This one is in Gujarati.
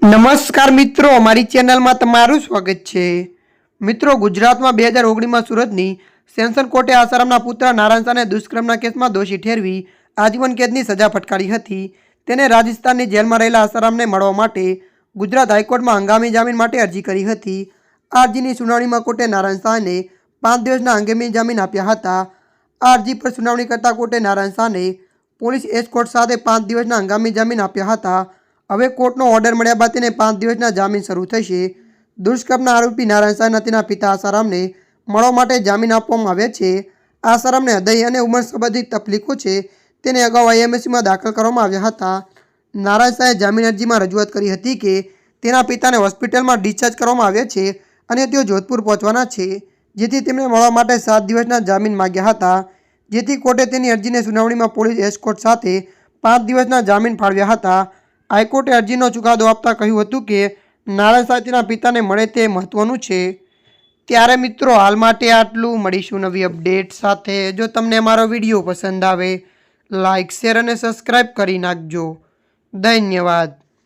નમસ્કાર મિત્રો, અમારી ચેનલમાં તમારું સ્વાગત છે। મિત્રો, ગુજરાતમાં 2019માં સુરતની સેન્સન કોર્ટે આસારામના પુત્ર નારાયણ શાહને દુષ્કર્મના કેસમાં દોષી ઠેરવી આજીવન કેદની સજા ફટકારી હતી। તેને રાજસ્થાનની જેલમાં રહેલા આસારામને મળવા માટે ગુજરાત હાઈકોર્ટમાં હંગામી જામીન માટે અરજી કરી હતી। આ અરજીની સુનાવણીમાં કોર્ટે નારાયણ શાહને 5 દિવસના હંગામી જામીન આપ્યા હતા। આ અરજી પર સુનાવણી કરતા કોર્ટે નારાયણ શાહને પોલીસ એસ્કોર્ટ સાથે 5 દિવસના હંગામી જામીન આપ્યા હતા। હવે કોર્ટનો ઓર્ડર મળ્યા બાદ તેને 5 દિવસના જામીન શરૂ થશે। દુષ્કર્મના આરોપી નારાયણ શાહના તેના પિતા આસારામને મળવા માટે જામીન આપવામાં આવ્યા છે। આસારામને હૃદય અને ઉંમર સંબંધિત તકલીફો છે, તેને અગાઉ IMC માં દાખલ કરવામાં આવ્યા હતા। નારાયણ શાહે જામીન અરજીમાં રજૂઆત કરી હતી કે તેના પિતાને હોસ્પિટલમાં ડિસ્ચાર્જ કરવામાં આવ્યા છે અને તેઓ જોધપુર પહોંચવાના છે, જેથી તેમને મળવા માટે 7 દિવસના જામીન માંગ્યા હતા, જેથી કોર્ટે તેની અરજીની સુનાવણીમાં પોલીસ એસ્કોર્ટ સાથે 5 દિવસના જામીન ફાળવ્યા હતા। હાઈકોર્ટે અરજીનો ચુકાદો આપતા કહ્યું હતું કે નારાયણ શાહ તેના પિતાને મળે તે મહત્વનું છે। ત્યારે મિત્રો, હાલ માટે આટલું। મળીશું નવી અપડેટ સાથે। જો તમને અમારો વિડીયો પસંદ આવે, લાઇક, શેર અને સબસ્ક્રાઈબ કરી નાખજો। ધન્યવાદ।